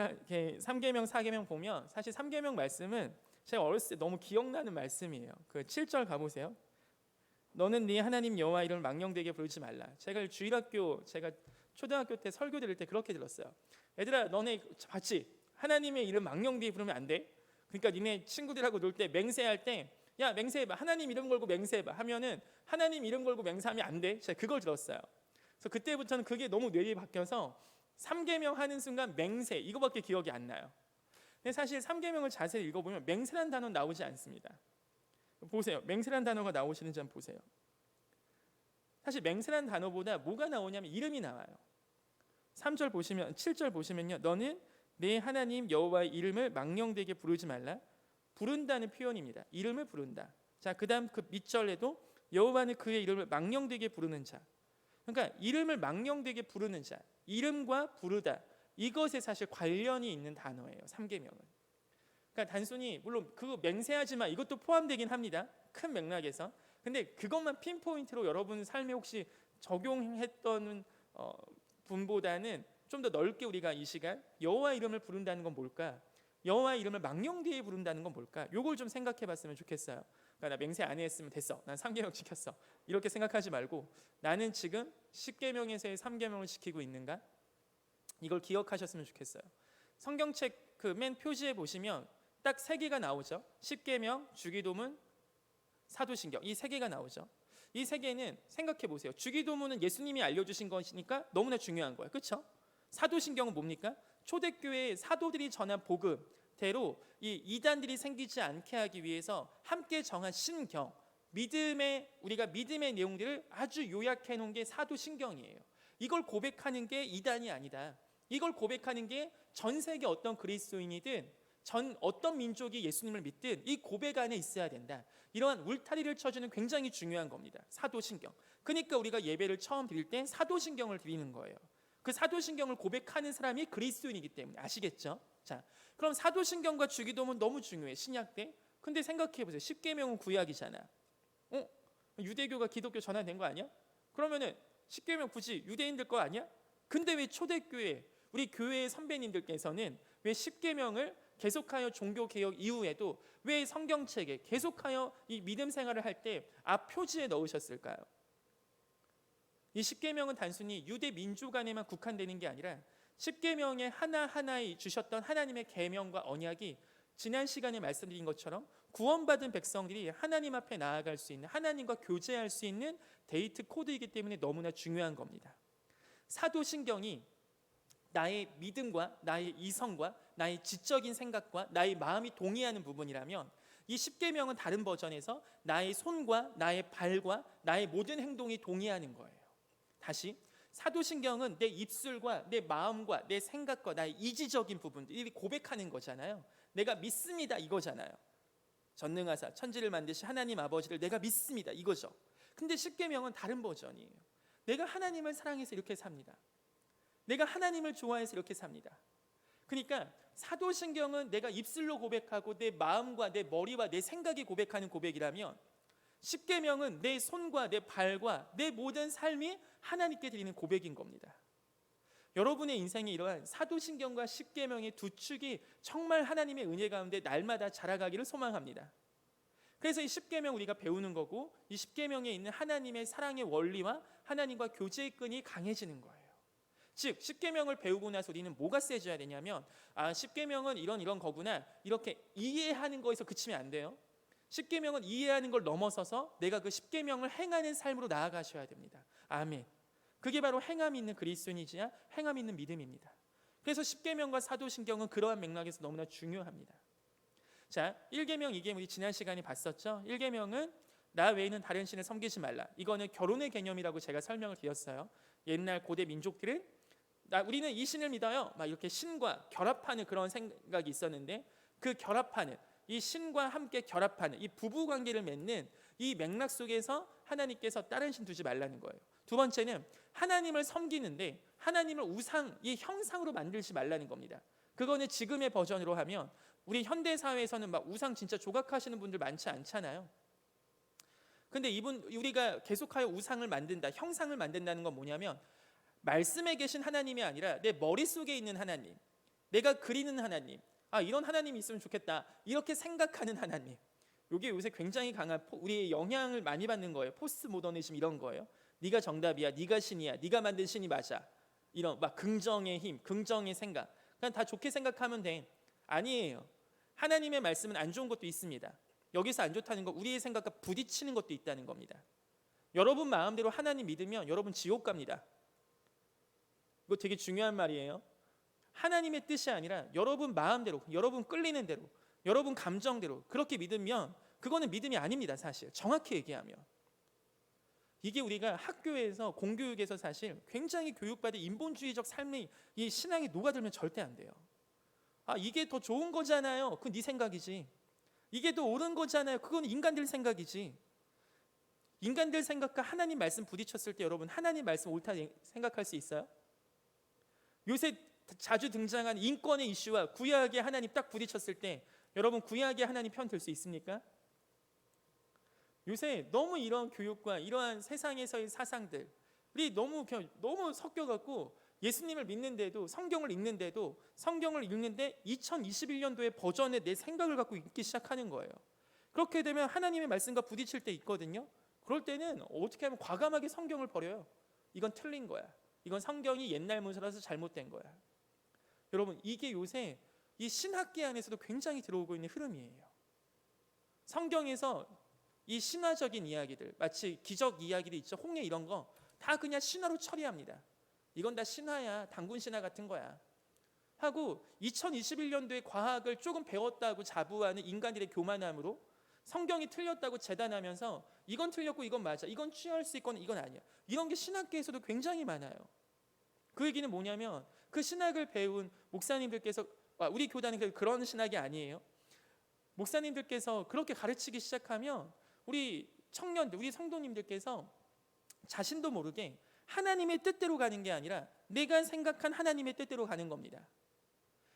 제가 이렇게 3계명 4계명 보면 사실 3계명 말씀은 제가 어렸을 때 너무 기억나는 말씀이에요. 그 7절 가보세요. 너는 네 하나님 여호와 이름을 망령되게 부르지 말라. 제가 초등학교 때 설교 들을 때 그렇게 들었어요. 얘들아, 너네 봤지? 하나님의 이름 망령되게 부르면 안 돼. 그러니까 니네 친구들하고 놀 때 맹세할 때 야, 맹세해봐. 하나님 이름 걸고 맹세해봐 하면은 하나님 이름 걸고 맹세하면 안 돼. 제가 그걸 들었어요. 그래서 그때부터는 그게 너무 뇌리에 박혀서 3계명 하는 순간 맹세 이거밖에 기억이 안 나요. 근데 사실 3계명을 자세히 읽어보면 맹세란 단어는 나오지 않습니다. 보세요. 맹세란 단어가 나오시는지 한번 보세요. 사실 맹세란 단어보다 뭐가 나오냐면 이름이 나와요. 3절 보시면 7절 보시면요. 너는 내 하나님 여호와의 이름을 망령되게 부르지 말라. 부른다는 표현입니다. 이름을 부른다. 자, 그다음 그 밑절에도 여호와는 그의 이름을 망령되게 부르는 자. 그러니까 이름을 망령되게 부르는 자. 이름과 부르다. 이것에 사실 관련이 있는 단어예요. 3계명은. 그러니까 단순히 물론 그거 맹세하지 마 이것도 포함되긴 합니다. 큰 맥락에서. 근데 그것만 핀포인트로 여러분 삶에 혹시 적용했던 분보다는 좀 더 넓게 우리가 이 시간 여호와 이름을 부른다는 건 뭘까? 여호와 이름을 망령되게 부른다는 건 뭘까? 요걸 좀 생각해 봤으면 좋겠어요. 그러니까 나 맹세 안 했으면 됐어. 난 3계명 지켰어. 이렇게 생각하지 말고 나는 지금 10계명에서의 3계명을 지키고 있는가? 이걸 기억하셨으면 좋겠어요. 성경책 그 맨 표지에 보시면 딱 3개가 나오죠. 10계명, 주기도문, 사도신경 이 3개가 나오죠. 이 3개는 생각해 보세요. 주기도문은 예수님이 알려주신 것이니까 너무나 중요한 거예요. 그렇죠? 사도신경은 뭡니까? 초대교회의 사도들이 전한 복음대로 이 이단들이 생기지 않게 하기 위해서 함께 정한 신경, 우리가 믿음의 내용들을 아주 요약해 놓은 게 사도신경이에요. 이걸 고백하는 게 이단이 아니다. 이걸 고백하는 게 전 세계 어떤 그리스도인이든 어떤 민족이 예수님을 믿든 이 고백 안에 있어야 된다. 이러한 울타리를 쳐주는 굉장히 중요한 겁니다. 사도신경. 그러니까 우리가 예배를 처음 드릴 때 사도신경을 드리는 거예요. 그 사도신경을 고백하는 사람이 그리스도인이기 때문에 아시겠죠? 자, 그럼 사도신경과 주기도문 너무 중요해. 신약 때. 근데 생각해 보세요. 10계명은 구약이잖아. 유대교가 기독교 전환된 거 아니야? 그러면은 10계명 굳이 유대인들 거 아니야? 근데 왜 초대교회 우리 교회의 선배님들께서는 왜 10계명을 계속하여 종교개혁 이후에도 왜 성경책에 계속하여 이 믿음 생활을 할 때 앞 표지에 넣으셨을까요? 이 10계명은 단순히 유대 민족 안에만 국한되는 게 아니라 10계명의 하나하나에 주셨던 하나님의 계명과 언약이 지난 시간에 말씀드린 것처럼 구원받은 백성들이 하나님 앞에 나아갈 수 있는 하나님과 교제할 수 있는 데이트 코드이기 때문에 너무나 중요한 겁니다. 사도신경이 나의 믿음과 나의 이성과 나의 지적인 생각과 나의 마음이 동의하는 부분이라면 이 10계명은 다른 버전에서 나의 손과 나의 발과 나의 모든 행동이 동의하는 거예요. 다시 사도신경은 내 입술과 내 마음과 내 생각과 나의 이지적인 부분들이 고백하는 거잖아요. 내가 믿습니다 이거잖아요. 전능하사 천지를 만드신 하나님 아버지를 내가 믿습니다 이거죠. 근데 10계명은 다른 버전이에요. 내가 하나님을 사랑해서 이렇게 삽니다. 내가 하나님을 좋아해서 이렇게 삽니다. 그러니까 사도신경은 내가 입술로 고백하고 내 마음과 내 머리와 내 생각이 고백하는 고백이라면 10계명은 내 손과 내 발과 내 모든 삶이 하나님께 드리는 고백인 겁니다. 여러분의 인생에 이러한 사도신경과 10계명의 두 축이 정말 하나님의 은혜 가운데 날마다 자라가기를 소망합니다. 그래서 이 10계명 우리가 배우는 거고 이 10계명에 있는 하나님의 사랑의 원리와 하나님과 교제의 끈이 강해지는 거예요. 즉 10계명을 배우고 나서 우리는 뭐가 세져야 되냐면 10계명은 이런 거구나 이렇게 이해하는 거에서 그치면 안 돼요. 10계명은 이해하는 걸 넘어서서 내가 그 10계명을 행하는 삶으로 나아가셔야 됩니다. 아멘. 그게 바로 행함이 있는 그리스도인이지야 행함이 있는 믿음입니다. 그래서 10계명과 사도신경은 그러한 맥락에서 너무나 중요합니다. 자, 1계명, 2계명 우리 지난 시간에 봤었죠. 1계명은 나 외에는 다른 신을 섬기지 말라. 이거는 결혼의 개념이라고 제가 설명을 드렸어요. 옛날 고대 민족들은 우리는 이 신을 믿어요. 막 이렇게 신과 결합하는 그런 생각이 있었는데 그 결합하는 이 신과 함께 결합하는 이 부부 관계를 맺는 이 맥락 속에서 하나님께서 다른 신 두지 말라는 거예요. 두 번째는 하나님을 섬기는데 하나님을 이 형상으로 만들지 말라는 겁니다. 그거는 지금의 버전으로 하면 우리 현대 사회에서는 막 우상 진짜 조각하시는 분들 많지 않잖아요. 근데 우리가 계속하여 우상을 만든다, 형상을 만든다는 건 뭐냐면 말씀에 계신 하나님이 아니라 내 머릿속에 있는 하나님, 내가 그리는 하나님, 이런 하나님이 있으면 좋겠다, 이렇게 생각하는 하나님. 이게 요새 굉장히 강한 우리의 영향을 많이 받는 거예요. 포스트 모더니즘 이런 거예요. 네가 정답이야, 네가 신이야, 네가 만든 신이 맞아. 이런 막 긍정의 힘, 긍정의 생각, 그냥 다 좋게 생각하면 돼. 아니에요. 하나님의 말씀은 안 좋은 것도 있습니다. 여기서 안 좋다는 건 우리의 생각과 부딪히는 것도 있다는 겁니다. 여러분 마음대로 하나님 믿으면 여러분 지옥 갑니다. 이거 되게 중요한 말이에요. 하나님의 뜻이 아니라 여러분 마음대로, 여러분 끌리는 대로, 여러분 감정대로 그렇게 믿으면 그거는 믿음이 아닙니다. 사실 정확히 얘기하면 이게 우리가 학교에서 공교육에서 사실 굉장히 교육받은 인본주의적 삶이 이 신앙에 녹아들면 절대 안 돼요. 이게 더 좋은 거잖아요. 그건 네 생각이지. 이게 더 옳은 거잖아요. 그건 인간들 생각이지. 인간들 생각과 하나님 말씀 부딪혔을 때 여러분 하나님 말씀 옳다 생각할 수 있어요? 요새 자주 등장한 인권의 이슈와 구약의 하나님 딱 부딪혔을 때 여러분 구약의 하나님 편 들 수 있습니까? 요새 너무 이런 교육과 이러한 세상에서의 사상들이 너무 섞여갖고 예수님을 믿는데도 성경을 읽는데 2021년도의 버전의 내 생각을 갖고 읽기 시작하는 거예요. 그렇게 되면 하나님의 말씀과 부딪힐 때 있거든요. 그럴 때는 어떻게 하면 과감하게 성경을 버려요. 이건 틀린 거야. 이건 성경이 옛날 문서라서 잘못된 거야. 여러분 이게 요새 이 신학계 안에서도 굉장히 들어오고 있는 흐름이에요. 성경에서 이 신화적인 이야기들, 마치 기적 이야기도 있죠. 홍해 이런 거 다 그냥 신화로 처리합니다. 이건 다 신화야, 단군 신화 같은 거야 하고 2021년도에 과학을 조금 배웠다고 자부하는 인간들의 교만함으로 성경이 틀렸다고 재단하면서 이건 틀렸고 이건 맞아, 이건 취할 수 있거나 이건 아니야, 이런 게 신학계에서도 굉장히 많아요. 그 얘기는 뭐냐면 그 신학을 배운 목사님들께서, 우리 교단은 그런 신학이 아니에요. 목사님들께서 그렇게 가르치기 시작하면 우리 청년들, 우리 성도님들께서 자신도 모르게 하나님의 뜻대로 가는 게 아니라 내가 생각한 하나님의 뜻대로 가는 겁니다.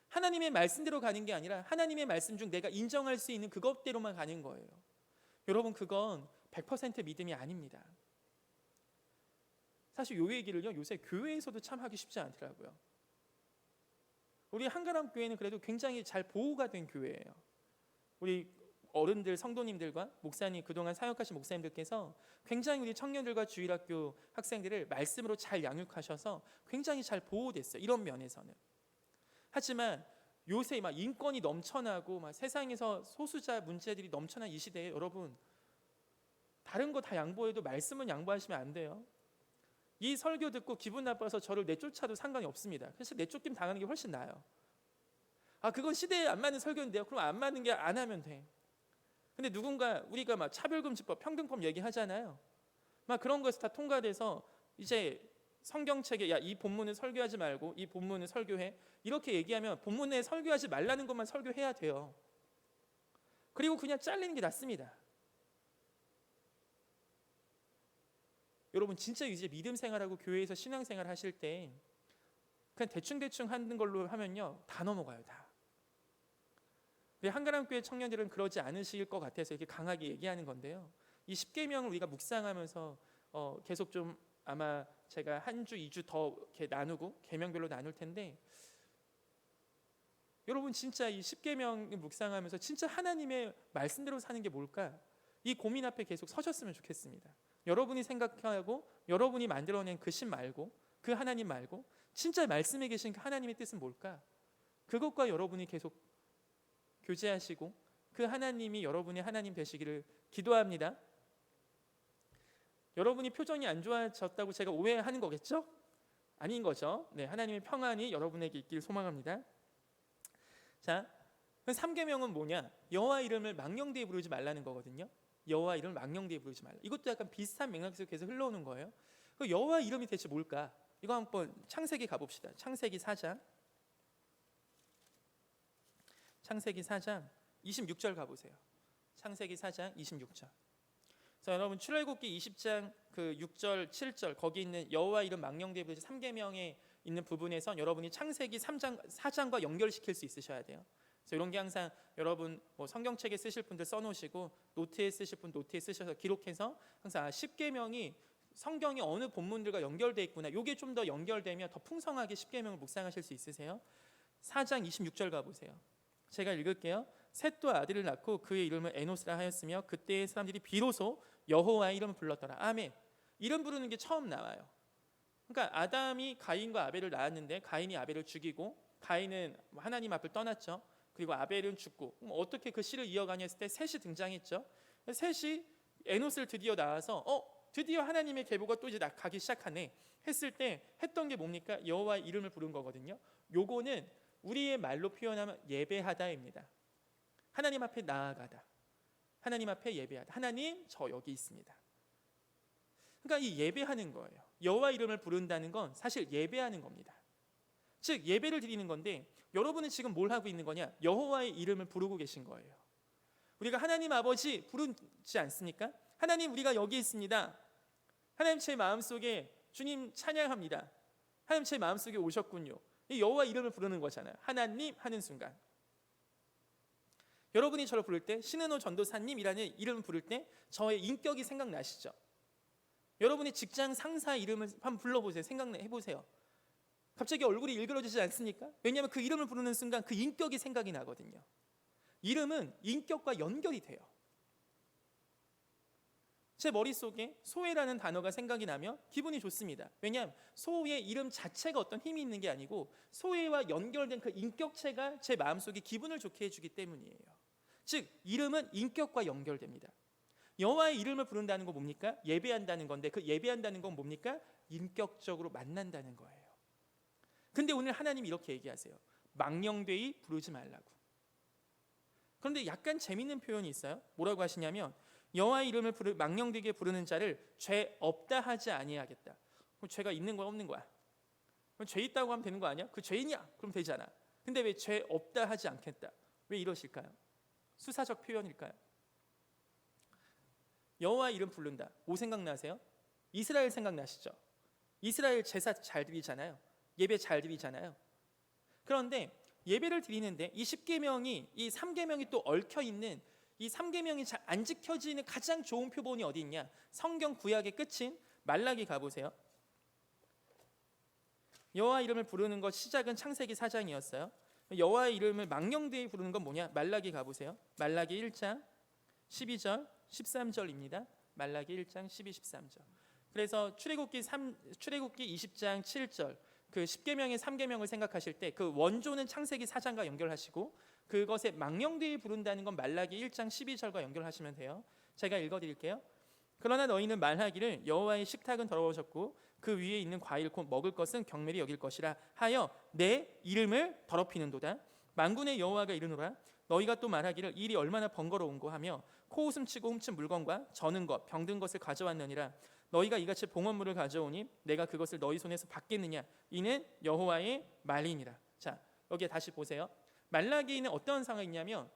하나님의 말씀대로 가는 게 아니라 하나님의 말씀 중 내가 인정할 수 있는 그것대로만 가는 거예요. 여러분 그건 100% 믿음이 아닙니다. 사실 요 얘기를요 요새 교회에서도 참 하기 쉽지 않더라고요. 우리 한가람 교회는 그래도 굉장히 잘 보호가 된 교회예요. 우리 어른들, 성도님들과 목사님, 그동안 사역하신 목사님들께서 굉장히 우리 청년들과 주일학교 학생들을 말씀으로 잘 양육하셔서 굉장히 잘 보호됐어요. 이런 면에서는. 하지만 요새 막 인권이 넘쳐나고 막 세상에서 소수자 문제들이 넘쳐난 이 시대에 여러분 다른 거 다 양보해도 말씀은 양보하시면 안 돼요. 이 설교 듣고 기분 나빠서 저를 내쫓아도 상관이 없습니다. 그래서 내쫓김 당하는 게 훨씬 나아요. 그건 시대에 안 맞는 설교인데요. 그럼 안 맞는 게 안 하면 돼. 근데 우리가 막 차별금지법, 평등법 얘기하잖아요. 막 그런 거에서 다 통과돼서 이제 성경책에 이 본문은 설교하지 말고 이 본문은 설교해, 이렇게 얘기하면 본문에 설교하지 말라는 것만 설교해야 돼요. 그리고 그냥 잘리는 게 낫습니다. 여러분 진짜 이제 믿음 생활하고 교회에서 신앙 생활 하실 때 그냥 대충 하는 걸로 하면요 다 넘어가요. 다. 한가람 교회 청년들은 그러지 않으실 것 같아서 이렇게 강하게 얘기하는 건데요. 이 십계명을 우리가 묵상하면서 계속 좀 아마 제가 한 주, 2주 더 이렇게 나누고 계명별로 나눌 텐데 여러분 진짜 이 십계명을 묵상하면서 진짜 하나님의 말씀대로 사는 게 뭘까? 이 고민 앞에 계속 서셨으면 좋겠습니다. 여러분이 생각하고 여러분이 만들어낸 그 신 말고 그 하나님 말고 진짜 말씀에 계신 그 하나님의 뜻은 뭘까? 그것과 여러분이 계속 교제하시고 그 하나님이 여러분의 하나님 되시기를 기도합니다. 여러분이 표정이 안 좋아졌다고 제가 오해하는 거겠죠? 아닌 거죠. 네, 하나님의 평안이 여러분에게 있길 소망합니다. 자, 3계명은 뭐냐? 여호와 이름을 망령되이 부르지 말라는 거거든요. 여호와 이름을 망령되이 부르지 말라. 이것도 약간 비슷한 맥락에서 계속 흘러오는 거예요. 그 여호와 이름이 대체 뭘까? 이거 한번 창세기 가봅시다. 창세기 4장 26절 가보세요. 창세기 4장 26절. 자, 여러분 출애굽기 20장 그 6절 7절 거기 있는 여호와 이름 망령되이 부르지 3계명에 있는 부분에선 여러분이 창세기 4장과 연결시킬 수 있으셔야 돼요. 그래서 이런 게 항상 여러분 성경책에 쓰실 분들 써놓으시고 노트에 쓰실 분 노트에 쓰셔서 기록해서 항상 10계명이 성경의 어느 본문들과 연결되어 있구나. 이게 좀 더 연결되면 더 풍성하게 10계명을 묵상하실 수 있으세요. 4장 26절 가보세요. 제가 읽을게요. 셋도 아들을 낳고 그의 이름을 에노스라 하였으며 그때의 사람들이 비로소 여호와의 이름을 불렀더라. 아멘. 이름 부르는 게 처음 나와요. 그러니까 아담이 가인과 아벨을 낳았는데 가인이 아벨을 죽이고 가인은 하나님 앞을 떠났죠. 그리고 아벨은 죽고 어떻게 그 씨를 이어가냐 했을 때 셋이 등장했죠. 셋이 에노스를 드디어 낳아서 드디어 하나님의 계보가 또 이제 가기 시작하네 했을 때 했던 게 뭡니까? 여호와의 이름을 부른 거거든요. 요거는 우리의 말로 표현하면 예배하다입니다. 하나님 앞에 나아가다. 하나님 앞에 예배하다. 하나님 저 여기 있습니다. 그러니까 이 예배하는 거예요. 여호와 이름을 부른다는 건 사실 예배하는 겁니다. 즉 예배를 드리는 건데 여러분은 지금 뭘 하고 있는 거냐? 여호와의 이름을 부르고 계신 거예요. 우리가 하나님 아버지 부르지 않습니까? 하나님 우리가 여기 있습니다. 하나님 제 마음속에 주님 찬양합니다. 하나님 제 마음속에 오셨군요. 이 여호와 이름을 부르는 거잖아요. 하나님 하는 순간 여러분이 저를 부를 때 신은호 전도사님이라는 이름을 부를 때 저의 인격이 생각나시죠? 여러분의 직장 상사 이름을 한번 불러보세요. 생각해보세요. 갑자기 얼굴이 일그러지지 않습니까? 왜냐하면 그 이름을 부르는 순간 그 인격이 생각이 나거든요. 이름은 인격과 연결이 돼요. 제 머릿속에 소혜라는 단어가 생각이 나면 기분이 좋습니다. 왜냐하면 소혜의 이름 자체가 어떤 힘이 있는 게 아니고 소혜와 연결된 그 인격체가 제 마음속에 기분을 좋게 해주기 때문이에요. 즉 이름은 인격과 연결됩니다. 여호와의 이름을 부른다는 건 뭡니까? 예배한다는 건데 그 예배한다는 건 뭡니까? 인격적으로 만난다는 거예요. 근데 오늘 하나님이 이렇게 얘기하세요. 망령되이 부르지 말라고. 그런데 약간 재밌는 표현이 있어요. 뭐라고 하시냐면 여호와의 이름을 망령되게 부르는 자를 죄 없다 하지 아니하겠다. 그럼 죄가 있는 거야 없는 거야? 그럼 죄 있다고 하면 되는 거 아니야? 그 죄이냐? 그럼 되잖아. 근데 왜 죄 없다 하지 않겠다? 왜 이러실까요? 수사적 표현일까요? 여호와 이름 부른다. 뭐 생각나세요? 이스라엘 생각나시죠? 이스라엘 제사 잘 드리잖아요. 예배 잘 드리잖아요. 그런데 예배를 드리는데 이 10계명이 이 3계명이 또 얽혀 있는 이 3계명이 잘 안 지켜지는 가장 좋은 표본이 어디 있냐? 성경 구약의 끝인 말라기 가보세요. 여호와 이름을 부르는 것 시작은 창세기 4장이었어요. 여호와의 이름을 망령되이 부르는 건 뭐냐? 말라기 가보세요. 말라기 1장 12절 13절입니다. 말라기 1장 12, 13절. 그래서 출애굽기 20장 7절 그 10계명의 3계명을 생각하실 때 그 원조는 창세기 4장과 연결하시고 그것에 망령되이 부른다는 건 말라기 1장 12절과 연결하시면 돼요. 제가 읽어드릴게요. 그러나 너희는 말하기를 여호와의 식탁은 더러워졌고 그 위에 있는 과일 곧 먹을 것은 경멸이 여길 것이라 하여 내 이름을 더럽히는도다. 만군의 여호와가 이르노라. 너희가 또 말하기를 일이 얼마나 번거로운고 하며 코웃음 치고 훔친 물건과 저는 것 병든 것을 가져왔느니라. 너희가 이같이 봉헌물을 가져오니 내가 그것을 너희 손에서 받겠느냐? 이는 여호와의 말이니라. 자, 여기에 다시 보세요. 말라기는 어떤 상황이냐면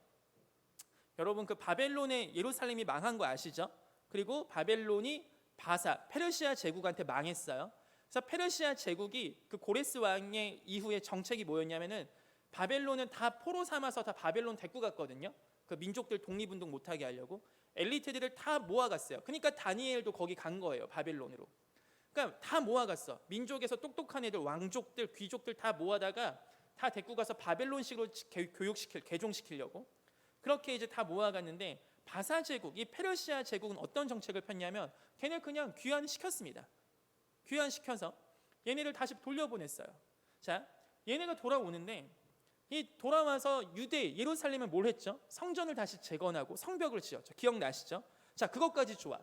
여러분 그 바벨론의 예루살렘이 망한 거 아시죠? 그리고 바벨론이 페르시아 제국한테 망했어요. 그래서 페르시아 제국이 그 고레스 왕의 이후에 정책이 뭐였냐면은 바벨론은 다 포로 삼아서 다 바벨론 데리고 갔거든요. 그 민족들 독립운동 못하게 하려고 엘리트들을 다 모아갔어요. 그러니까 다니엘도 거기 간 거예요. 바벨론으로. 그러니까 다 모아갔어. 민족에서 똑똑한 애들, 왕족들, 귀족들 다 모아다가 다 데리고 가서 바벨론식으로 개종시키려고 그렇게 이제 다 모아갔는데 바사 제국, 이 페르시아 제국은 어떤 정책을 폈냐면 걔네 그냥 귀환시켰습니다. 귀환시켜서 얘네를 다시 돌려보냈어요. 자, 얘네가 돌아오는데 이 돌아와서 유대 예루살렘에 뭘 했죠? 성전을 다시 재건하고 성벽을 지었죠. 기억나시죠? 자, 그것까지 좋아.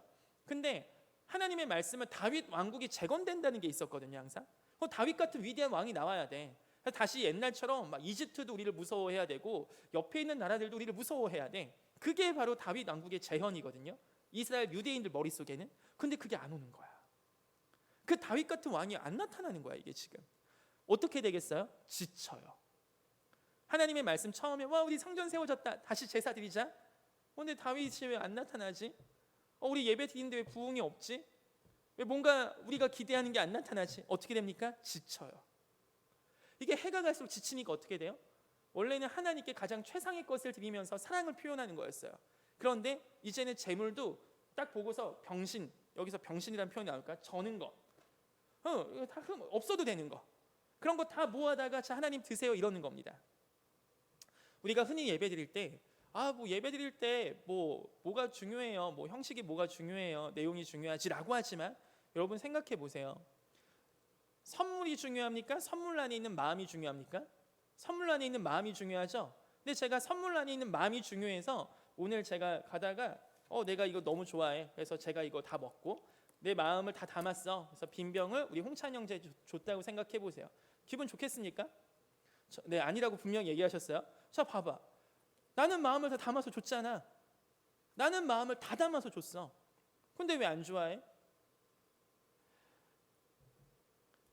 근데 하나님의 말씀은 다윗 왕국이 재건된다는 게 있었거든요. 항상 다윗 같은 위대한 왕이 나와야 돼. 다시 옛날처럼 막 이집트도 우리를 무서워해야 되고 옆에 있는 나라들도 우리를 무서워해야 돼. 그게 바로 다윗 왕국의 재현이거든요. 이스라엘 유대인들 머릿속에는. 근데 그게 안 오는 거야. 그 다윗 같은 왕이 안 나타나는 거야. 이게 지금 어떻게 되겠어요? 지쳐요. 하나님의 말씀 처음에 와 우리 성전 세워졌다. 다시 제사 드리자. 근데 다윗이 왜 안 나타나지? 우리 예배 드리는데 왜 부흥이 없지? 왜 뭔가 우리가 기대하는 게 안 나타나지? 어떻게 됩니까? 지쳐요. 이게 해가 갈수록 지치니까 어떻게 돼요? 원래는 하나님께 가장 최상의 것을 드리면서 사랑을 표현하는 거였어요. 그런데 이제는 재물도 딱 보고서 병신, 여기서 병신이라는 표현이 나올까? 저는 거. 이거 다 없어도 되는 거. 그런 거 다 모아다가 자 하나님 드세요 이러는 겁니다. 우리가 흔히 예배 드릴 때 뭐 예배 드릴 때 뭐가 중요해요, 뭐 형식이 뭐가 중요해요, 내용이 중요하지라고 하지만 여러분 생각해 보세요. 선물이 중요합니까? 선물 안에 있는 마음이 중요합니까? 선물 안에 있는 마음이 중요하죠. 근데 제가 선물 안에 있는 마음이 중요해서 오늘 제가 가다가 내가 이거 너무 좋아해, 그래서 제가 이거 다 먹고 내 마음을 다 담았어, 그래서 빈 병을 우리 홍찬 형제 줬다고 생각해 보세요. 기분 좋겠습니까? 네, 아니라고 분명히 얘기하셨어요. 자, 봐봐, 나는 마음을 다 담아서 줬잖아. 나는 마음을 다 담아서 줬어. 근데 왜 안 좋아해?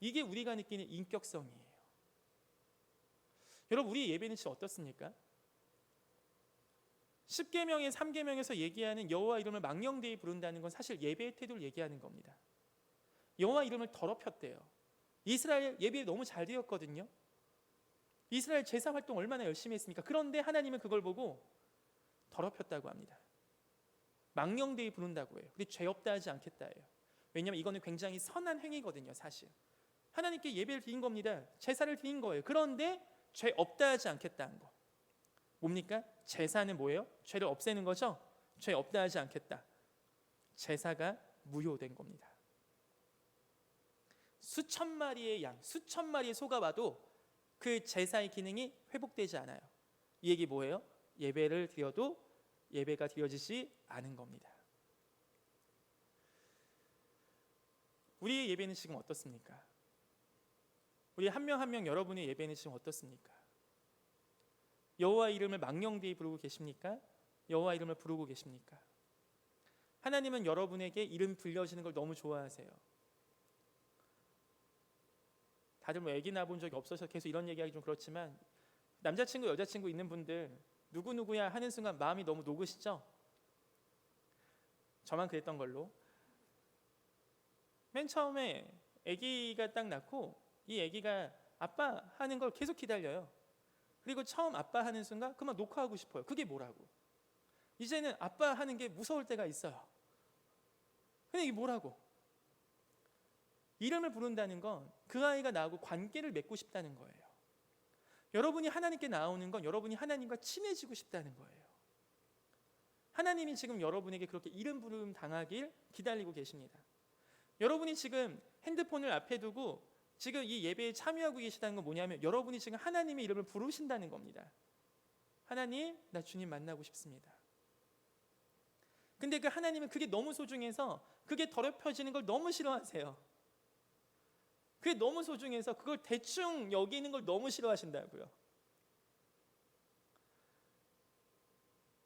이게 우리가 느끼는 인격성이에요. 여러분, 우리 예배는 진짜 어떻습니까? 10계명의 3계명에서 얘기하는 여호와 이름을 망령되이 부른다는 건 사실 예배의 태도를 얘기하는 겁니다. 여호와 이름을 더럽혔대요. 이스라엘 예배 너무 잘 되었거든요. 이스라엘 제사 활동 얼마나 열심히 했습니까? 그런데 하나님은 그걸 보고 더럽혔다고 합니다. 망령되이 부른다고 해요. 근데 죄 없다 하지 않겠다 해요. 왜냐하면 이거는 굉장히 선한 행위거든요. 사실 하나님께 예배를 드린 겁니다. 제사를 드린 거예요. 그런데 죄 없다 하지 않겠다는 거 뭡니까? 제사는 뭐예요? 죄를 없애는 거죠. 죄 없다 하지 않겠다. 제사가 무효된 겁니다. 수천 마리의 양, 수천 마리의 소가 와도 그 제사의 기능이 회복되지 않아요. 이 얘기 뭐예요? 예배를 드려도 예배가 드려지지 않은 겁니다. 우리의 예배는 지금 어떻습니까? 우리 한 명 한 명 여러분의 예배는 지금 어떻습니까? 여호와 이름을 망령되이 부르고 계십니까? 여호와 이름을 부르고 계십니까? 하나님은 여러분에게 이름 불려지는 걸 너무 좋아하세요. 다들 뭐 아기 낳아본 적이 없어서 계속 이런 얘기하기 좀 그렇지만 남자친구 여자친구 있는 분들 누구누구야 하는 순간 마음이 너무 녹으시죠? 저만 그랬던 걸로. 맨 처음에 아기가 딱 낳고 이 아기가 아빠 하는 걸 계속 기다려요. 그리고 처음 아빠 하는 순간 그만 녹화하고 싶어요. 그게 뭐라고? 이제는 아빠 하는 게 무서울 때가 있어요. 근데 이게 뭐라고? 이름을 부른다는 건 그 아이가 나하고 관계를 맺고 싶다는 거예요. 여러분이 하나님께 나오는 건 여러분이 하나님과 친해지고 싶다는 거예요. 하나님이 지금 여러분에게 그렇게 이름 부름 당하길 기다리고 계십니다. 여러분이 지금 핸드폰을 앞에 두고 지금 이 예배에 참여하고 계시다는 건 뭐냐면 여러분이 지금 하나님의 이름을 부르신다는 겁니다. 하나님, 나 주님 만나고 싶습니다. 근데 그 하나님은 그게 너무 소중해서 그게 더럽혀지는 걸 너무 싫어하세요. 그게 너무 소중해서 그걸 대충 여기는 걸 너무 싫어하신다고요.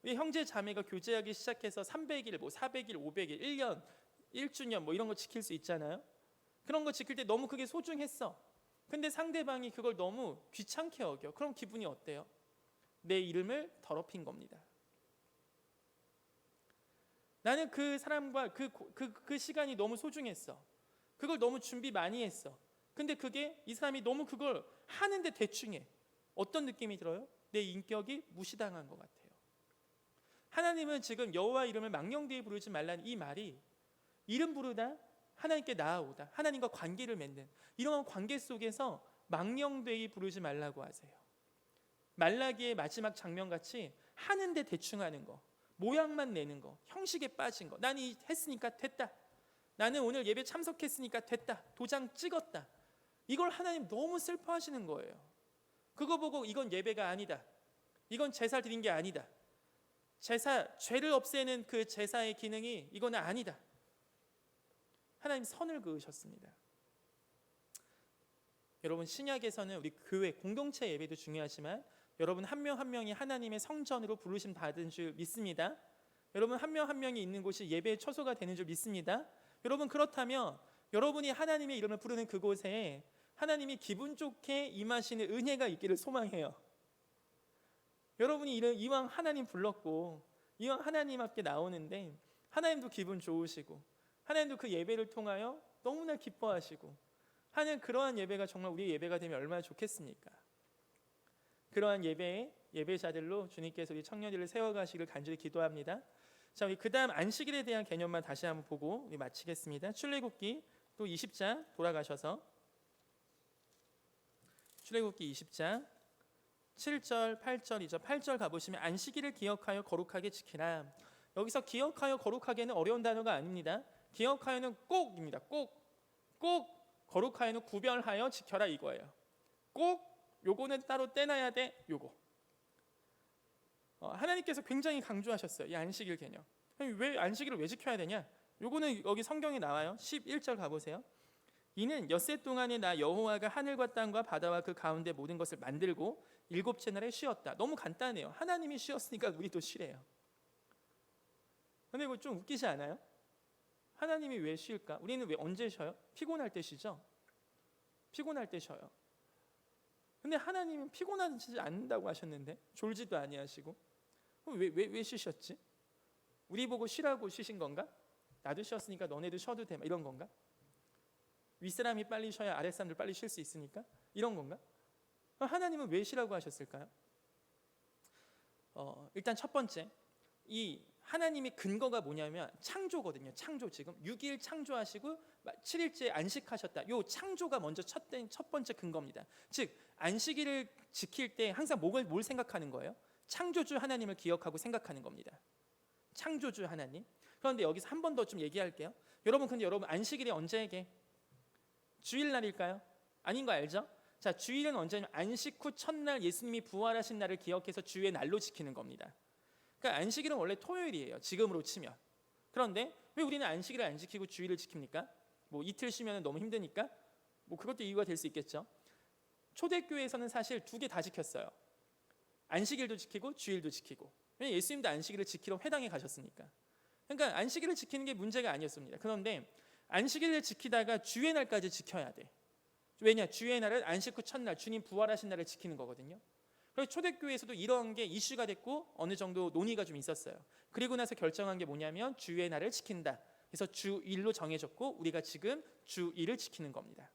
우리 형제 자매가 교제하기 시작해서 300일, 400일, 500일, 1년, 1주년 이런 거 지킬 수 있잖아요. 그런 거 지킬 때 너무 그게 소중했어. 근데 상대방이 그걸 너무 귀찮게 여겨. 그럼 기분이 어때요? 내 이름을 더럽힌 겁니다. 나는 그 사람과 그 시간이 너무 소중했어. 그걸 너무 준비 많이 했어. 근데 그게 이 사람이 너무 그걸 하는데 대충 해. 어떤 느낌이 들어요? 내 인격이 무시당한 것 같아요. 하나님은 지금 여호와 이름을 망령되이 부르지 말라는 이 말이 이름 부르다, 하나님께 나아오다, 하나님과 관계를 맺는 이러한 관계 속에서 망령되이 부르지 말라고 하세요. 말라기의 마지막 장면같이 하는데 대충 하는 거, 모양만 내는 거, 형식에 빠진 거. 나는 했으니까 됐다. 나는 오늘 예배 참석했으니까 됐다. 도장 찍었다. 이걸 하나님 너무 슬퍼하시는 거예요. 그거 보고 이건 예배가 아니다. 이건 제사 드린 게 아니다. 죄를 없애는 그 제사의 기능이 이거는 아니다. 하나님 선을 그으셨습니다. 여러분, 신약에서는 우리 교회 공동체 예배도 중요하지만 여러분 한 명 한 명이 하나님의 성전으로 부르심 받은 줄 믿습니다. 여러분 한 명 한 명이 있는 곳이 예배의 처소가 되는 줄 믿습니다. 여러분, 그렇다면 여러분이 하나님의 이름을 부르는 그곳에 하나님이 기분 좋게 임하시는 은혜가 있기를 소망해요. 여러분이 이왕 하나님 불렀고 이왕 하나님 앞에 나오는데 하나님도 기분 좋으시고 하나님도 그 예배를 통하여 너무나 기뻐하시고 하는 그러한 예배가 정말 우리의 예배가 되면 얼마나 좋겠습니까? 그러한 예배자들로 주님께서 우리 청년들을 세워가시기를 간절히 기도합니다. 자, 우리 그 다음 안식일에 대한 개념만 다시 한번 보고 우리 마치겠습니다. 출애굽기 또 20장 돌아가셔서 출애굽기 20장 7절 8절이죠. 8절 가보시면 안식일을 기억하여 거룩하게 지키라. 여기서 기억하여 거룩하게는 어려운 단어가 아닙니다. 기억하여는 꼭입니다. 꼭 거룩하여는 구별하여 지켜라 이거예요. 꼭 요거는 따로 떼놔야 돼. 요거 하나님께서 굉장히 강조하셨어요. 이 안식일 개념. 왜 안식일을 왜 지켜야 되냐? 요거는 여기 성경에 나와요. 11절 가보세요. 이는 엿새 동안에 나 여호와가 하늘과 땅과 바다와 그 가운데 모든 것을 만들고 일곱째 날에 쉬었다. 너무 간단해요. 하나님이 쉬었으니까 우리도 쉬래요. 근데 이거 좀 웃기지 않아요? 하나님이 왜 쉴까? 우리는 왜 언제 쉬어요? 피곤할 때 쉬죠. 피곤할 때 쉬어요. 근데 하나님은 피곤하지 않는다고 하셨는데 졸지도 아니하시고 왜 쉬셨지? 우리 보고 쉬라고 쉬신 건가? 나도 쉬었으니까 너네도 쉬어도 돼 이런 건가? 윗사람이 빨리 쉬어야 아랫사람들 빨리 쉴 수 있으니까 이런 건가? 하나님은 왜 쉬라고 하셨을까요? 일단 첫 번째 이 하나님의 근거가 뭐냐면 창조거든요. 창조. 지금 6일 창조하시고 7일째 안식하셨다. 요 창조가 먼저 첫 번째 근거입니다. 즉 안식일을 지킬 때 항상 뭘 생각하는 거예요? 창조주 하나님을 기억하고 생각하는 겁니다. 창조주 하나님. 그런데 여기서 한 번 더 좀 얘기할게요. 근데 여러분 안식일이 언제게? 주일날일까요? 아닌 거 알죠? 자, 주일은 언제냐면 안식 후 첫날 예수님이 부활하신 날을 기억해서 주의 날로 지키는 겁니다. 그러니까 안식일은 원래 토요일이에요. 지금으로 치면. 그런데 왜 우리는 안식일을 안 지키고 주일을 지킵니까? 뭐 이틀 쉬면 너무 힘드니까? 뭐 그것도 이유가 될 수 있겠죠. 초대교회에서는 사실 두 개 다 지켰어요. 안식일도 지키고 주일도 지키고. 왜냐면 예수님도 안식일을 지키러 회당에 가셨으니까. 그러니까 안식일을 지키는 게 문제가 아니었습니다. 그런데 안식일을 지키다가 주의 날까지 지켜야 돼. 왜냐? 주의 날은 안식 후 첫날 주님 부활하신 날을 지키는 거거든요. 그래서 초대교회에서도 이런 게 이슈가 됐고 어느 정도 논의가 좀 있었어요. 그리고 나서 결정한 게 뭐냐면 주의 날을 지킨다. 그래서 주일로 정해졌고 우리가 지금 주일을 지키는 겁니다.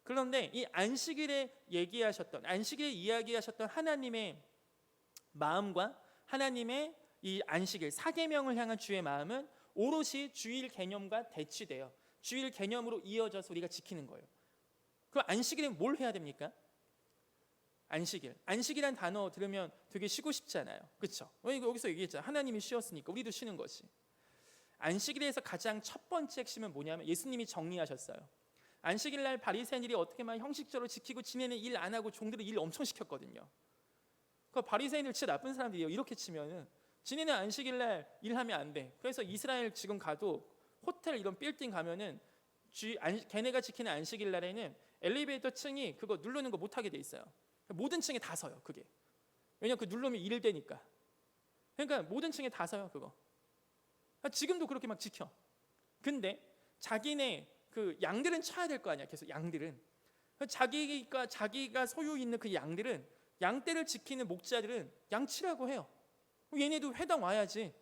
그런데 이 안식일에 이야기하셨던 하나님의 마음과 하나님의 이 안식일 사계명을 향한 주의 마음은 오롯이 주일 개념과 대치돼요. 주일 개념으로 이어져서 우리가 지키는 거예요. 그럼 안식일에 뭘 해야 됩니까? 안식이란 단어 들으면 되게 쉬고 싶지 않아요. 그렇죠? 여기서 얘기했잖아요. 하나님이 쉬었으니까 우리도 쉬는 것이. 안식일에서 가장 첫 번째 핵심은 뭐냐면 예수님이 정리하셨어요. 안식일 날 바리새인들이 어떻게 막 형식적으로 지키고 지네는 일 안 하고 종들을 일 엄청 시켰거든요. 그 바리새인들 진짜 나쁜 사람들이에요. 이렇게 치면은 지네는 안식일 날 일하면 안 돼. 그래서 이스라엘 지금 가도 호텔 이런 빌딩 가면은 걔네가 지키는 안식일 날에는 엘리베이터 층이 그거 누르는 거 못 하게 돼 있어요. 모든 층에 다 서요. 그게. 왜냐면 그 누르면 일 되니까. 그러니까 모든 층에 다 서요. 그거. 지금도 그렇게 막 지켜. 근데 자기네 그 양들은 쳐야 될 거 아니야. 계속 양들은. 자기가 소유 있는 그 양들은 양떼를 지키는 목자들은 양치라고 해요. 얘네도 회당 와야지.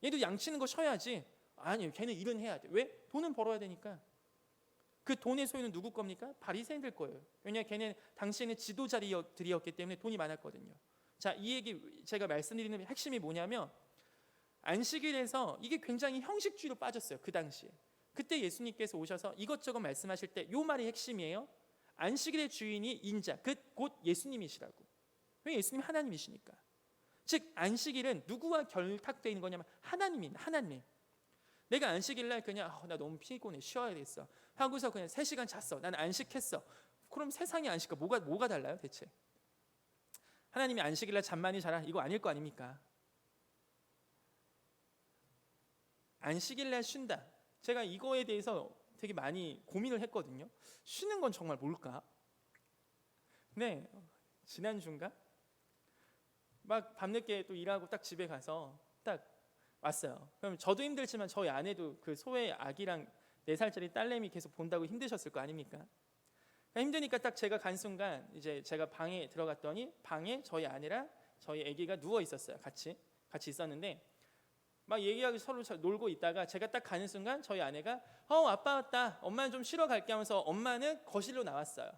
얘도 양치는 거 쉬어야지. 아니요. 걔는 일은 해야 돼. 왜? 돈은 벌어야 되니까. 그 돈의 소유는 누구 겁니까? 바리새인들 거예요. 왜냐하면 걔는 당시에는 지도자들이었기 때문에 돈이 많았거든요. 자, 이 얘기 제가 말씀드리는 핵심이 뭐냐면 안식일에서 이게 굉장히 형식주의로 빠졌어요. 그 당시에. 그때 예수님께서 오셔서 이것저것 말씀하실 때 이 말이 핵심이에요. 안식일의 주인이 인자, 곧 예수님이시라고. 왜? 예수님 하나님이시니까. 즉 안식일은 누구와 결탁되어 있는 거냐면 하나님. 내가 안식일 날 그냥 나 너무 피곤해 쉬어야겠어 하고서 그냥 3시간 잤어. 난 안식했어. 그럼 세상의 안식과 뭐가 달라요 대체? 하나님이 안식일 날 잠 많이 자라 이거 아닐 거 아닙니까? 안식일 날 쉰다. 제가 이거에 대해서 되게 많이 고민을 했거든요. 쉬는 건 정말 뭘까? 네, 지난주인가? 막 밤늦게 또 일하고 딱 집에 가서 딱 왔어요. 그럼 저도 힘들지만 저희 아내도 그 소외 아기랑 4살짜리 딸내미 계속 본다고 힘드셨을 거 아닙니까? 그러니까 힘드니까 딱 제가 간 순간 이제 제가 방에 들어갔더니 방에 저희 아내랑 저희 아기가 누워 있었어요. 같이 있었는데 막 얘기하고 서로 놀고 있다가 제가 딱 가는 순간 저희 아내가 아빠 왔다. 엄마는 좀 쉬러 갈게 하면서 엄마는 거실로 나왔어요.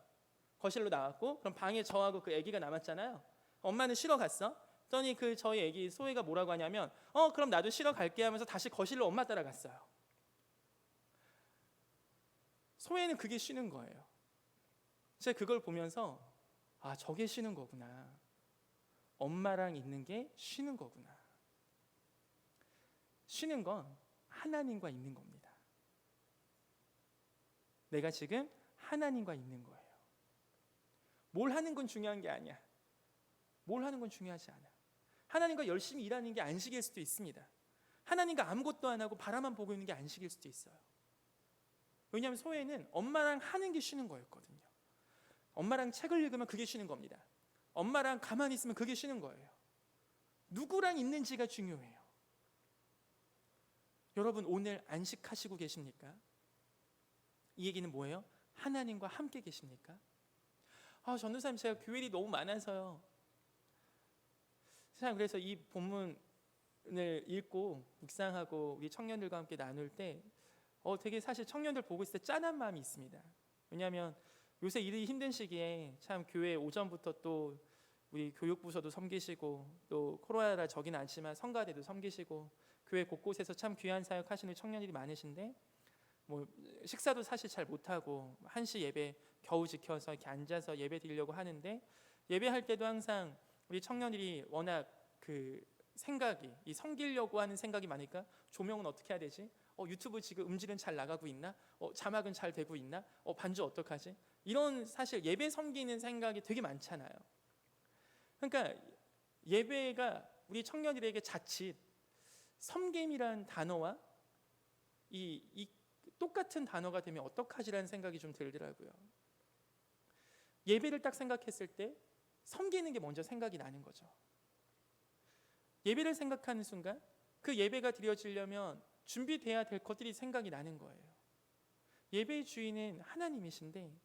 거실로 나왔고 그럼 방에 저하고 그 아기가 남았잖아요. 엄마는 쉬러 갔어. 그랬더니 그 저희 아기 소희가 뭐라고 하냐면 그럼 나도 쉬러 갈게 하면서 다시 거실로 엄마 따라갔어요. 소희는 그게 쉬는 거예요. 제가 그걸 보면서 저게 쉬는 거구나. 엄마랑 있는 게 쉬는 거구나. 쉬는 건 하나님과 있는 겁니다. 내가 지금 하나님과 있는 거예요. 뭘 하는 건 중요한 게 아니야. 뭘 하는 건 중요하지 않아. 하나님과 열심히 일하는 게 안식일 수도 있습니다. 하나님과 아무것도 안 하고 바라만 보고 있는 게 안식일 수도 있어요. 왜냐하면 소회는 엄마랑 하는 게 쉬는 거였거든요. 엄마랑 책을 읽으면 그게 쉬는 겁니다. 엄마랑 가만히 있으면 그게 쉬는 거예요. 누구랑 있는지가 중요해요. 여러분 오늘 안식하시고 계십니까? 이 얘기는 뭐예요? 하나님과 함께 계십니까? 전도사님 제가 교회 일이 너무 많아서요. 그래서 이 본문을 읽고 묵상하고 우리 청년들과 함께 나눌 때 되게 사실 청년들 보고 있을 때 짠한 마음이 있습니다. 왜냐하면 요새 일이 힘든 시기에 참 교회 오전부터 또 우리 교육부서도 섬기시고 또 코로나라 적진 않지만 성가대도 섬기시고 교회 곳곳에서 참 귀한 사역 하시는 청년들이 많으신데 뭐 식사도 사실 잘 못하고 1시 예배 겨우 지켜서 이렇게 앉아서 예배 드리려고 하는데 예배할 때도 항상 우리 청년들이 워낙 그 생각이 이 섬기려고 하는 생각이 많으니까 조명은 어떻게 해야 되지? 유튜브 지금 음질은 잘 나가고 있나? 자막은 잘 되고 있나? 반주 어떡하지? 이런 사실 예배 섬기는 생각이 되게 많잖아요. 그러니까 예배가 우리 청년들에게 자칫 섬김이란 단어와 이 똑같은 단어가 되면 어떡하지라는 생각이 좀 들더라고요. 예배를 딱 생각했을 때 섬기는 게 먼저 생각이 나는 거죠. 예배를 생각하는 순간 그 예배가 드려지려면 준비돼야 될 것들이 생각이 나는 거예요. 예배의 주인은 하나님이신데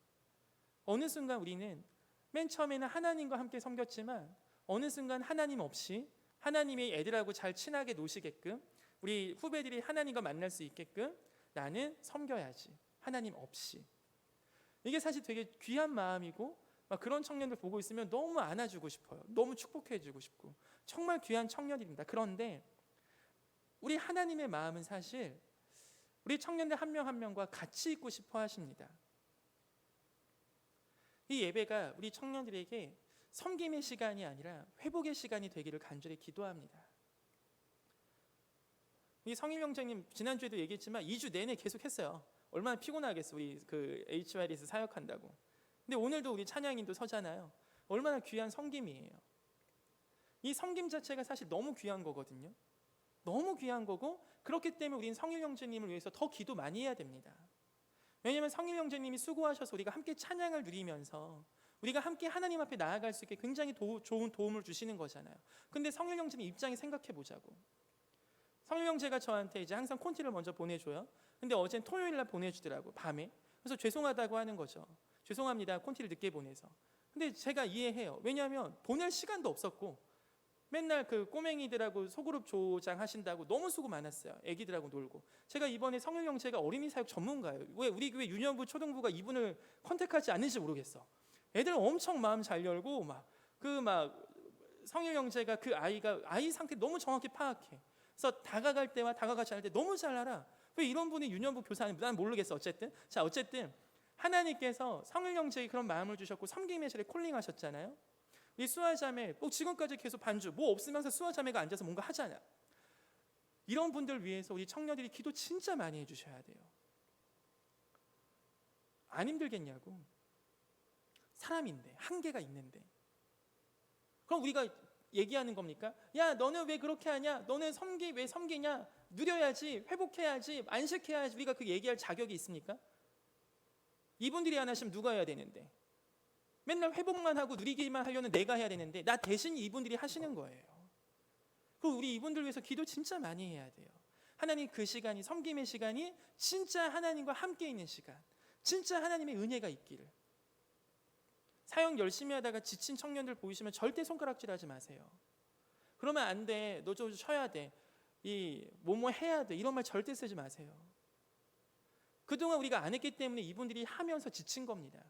어느 순간 우리는 맨 처음에는 하나님과 함께 섬겼지만 어느 순간 하나님 없이 하나님의 애들하고 잘 친하게 노시게끔 우리 후배들이 하나님과 만날 수 있게끔 나는 섬겨야지. 하나님 없이. 이게 사실 되게 귀한 마음이고 막 그런 청년들 보고 있으면 너무 안아주고 싶어요. 너무 축복해주고 싶고 정말 귀한 청년들입니다. 그런데 우리 하나님의 마음은 사실 우리 청년들 한 명 한 명과 같이 있고 싶어 하십니다. 이 예배가 우리 청년들에게 섬김의 시간이 아니라 회복의 시간이 되기를 간절히 기도합니다. 이 성일 형제님 지난주에도 얘기했지만 2주 내내 계속 했어요. 얼마나 피곤하겠어 우리 그 HYD에서 사역한다고. 근데 오늘도 우리 찬양인도 서잖아요. 얼마나 귀한 섬김이에요. 이 섬김 자체가 사실 너무 귀한 거거든요. 너무 귀한 거고 그렇기 때문에 우리는 성일 형제님을 위해서 더 기도 많이 해야 됩니다. 왜냐하면 성일 형제님이 수고하셔서 우리가 함께 찬양을 누리면서 우리가 함께 하나님 앞에 나아갈 수 있게 굉장히 좋은 도움을 주시는 거잖아요. 근데 성일 형제님 입장에 생각해 보자고. 성일 형제가 저한테 이제 항상 콘티를 먼저 보내줘요. 근데 어제는 토요일 날 보내주더라고 밤에. 그래서 죄송하다고 하는 거죠. 죄송합니다. 콘티를 늦게 보내서. 근데 제가 이해해요. 왜냐하면 보낼 시간도 없었고 맨날 그 꼬맹이들하고 소그룹 조장하신다고 너무 수고 많았어요. 애기들하고 놀고. 제가 이번에 성일 형제가 어린이 사역 전문가예요. 왜 우리 교회 유년부 초등부가 이분을 컨택하지 않는지 모르겠어. 애들 엄청 마음 잘 열고 성일 형제가 그 아이 상태 너무 정확히 파악해. 그래서 다가갈 때와 다가가지 않을 때 너무 잘 알아. 왜 이런 분이 유년부 교사님? 난 모르겠어. 어쨌든 하나님께서 성일 형제에 그런 마음을 주셨고 섬김의 절에 콜링하셨잖아요. 이 수아자매 지금까지 계속 반주 뭐 없으면서 수아자매가 앉아서 뭔가 하잖아. 이런 분들 위해서 우리 청년들이 기도 진짜 많이 해주셔야 돼요. 안 힘들겠냐고. 사람인데 한계가 있는데 그럼 우리가 얘기하는 겁니까? 야 너는 왜 그렇게 하냐? 너는 왜 섬기냐? 누려야지, 회복해야지, 안식해야지. 우리가 그 얘기할 자격이 있습니까? 이분들이 안 하시면 누가 해야 되는데? 맨날 회복만 하고 누리기만 하려는 내가 해야 되는데 나 대신 이분들이 하시는 거예요. 그리고 우리 이분들 위해서 기도 진짜 많이 해야 돼요. 하나님 그 시간이 섬김의 시간이 진짜 하나님과 함께 있는 시간, 진짜 하나님의 은혜가 있기를. 사역 열심히 하다가 지친 청년들 보이시면 절대 손가락질하지 마세요. 그러면 안 돼. 너 좀 쉬어야 돼. 뭐뭐 해야 돼. 이런 말 절대 쓰지 마세요. 그동안 우리가 안 했기 때문에 이분들이 하면서 지친 겁니다.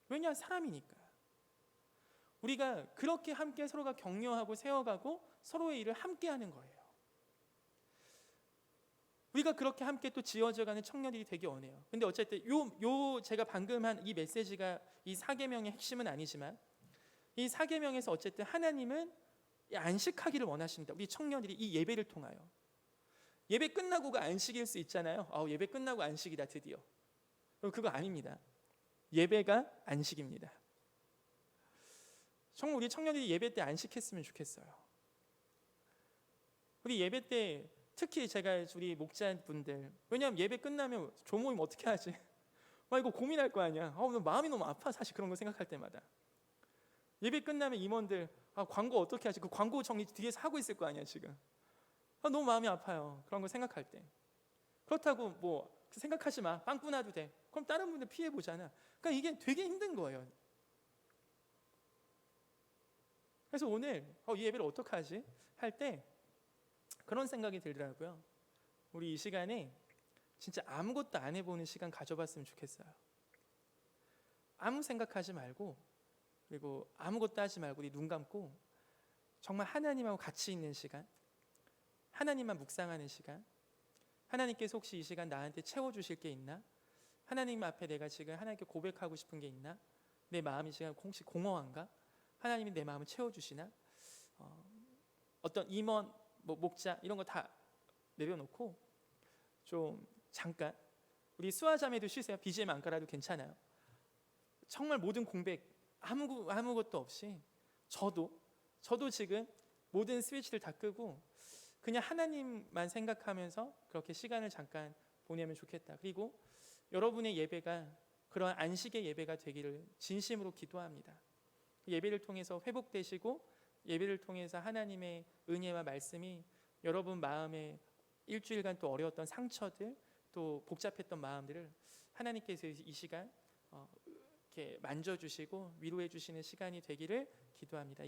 왜냐? 사람이니까. 우리가 그렇게 함께 서로가 격려하고 세워가고 서로의 일을 함께 하는 거예요. 우리가 그렇게 함께 또 지어져가는 청년들이 되기 원해요. 근데 어쨌든 요 제가 방금 한 이 메시지가 이 사계명의 핵심은 아니지만 이 사계명에서 어쨌든 하나님은 이 안식하기를 원하십니다. 우리 청년들이 이 예배를 통하여. 예배 끝나고가 안식일 수 있잖아요. 예배 끝나고 안식이다 드디어. 그거 아닙니다. 예배가 안식입니다. 정말 우리 청년들이 예배 때 안식했으면 좋겠어요. 우리 예배 때 특히 제가 우리 목자분들, 왜냐하면 예배 끝나면 조모임 어떻게 하지? 막 이거 고민할 거 아니야. 마음이 너무 아파 사실 그런 거 생각할 때마다. 예배 끝나면 임원들 광고 어떻게 하지? 그 광고 정리 뒤에서 하고 있을 거 아니야 지금. 너무 마음이 아파요. 그런 거 생각할 때. 그렇다고 뭐 생각하지 마. 빵꾸 나도 돼. 그럼 다른 분들 피해 보잖아. 그러니까 이게 되게 힘든 거예요. 그래서 오늘 이 예배를 어떻게 하지? 할 때 그런 생각이 들더라고요. 우리 이 시간에 진짜 아무것도 안 해보는 시간 가져봤으면 좋겠어요. 아무 생각하지 말고, 그리고 아무것도 하지 말고 우리 눈 감고 정말 하나님하고 같이 있는 시간, 하나님만 묵상하는 시간, 하나님께서 혹시 이 시간 나한테 채워주실 게 있나? 하나님 앞에 내가 지금 하나님께 고백하고 싶은 게 있나? 내 마음이 지금 혹시 공허한가? 하나님이 내 마음을 채워주시나? 어떤 임원, 목자 이런 거 다 내려놓고 좀 잠깐 우리 수아자매도 쉬세요. BGM 안 깔아도 괜찮아요. 정말 모든 공백 아무것도 없이 저도 지금 모든 스위치를 다 끄고 그냥 하나님만 생각하면서 그렇게 시간을 잠깐 보내면 좋겠다. 그리고 여러분의 예배가 그런 안식의 예배가 되기를 진심으로 기도합니다. 예배를 통해서 회복되시고 예배를 통해서 하나님의 은혜와 말씀이 여러분 마음에 일주일간 또 어려웠던 상처들, 또 복잡했던 마음들을 하나님께서 이 시간 이렇게 만져주시고 위로해 주시는 시간이 되기를 기도합니다.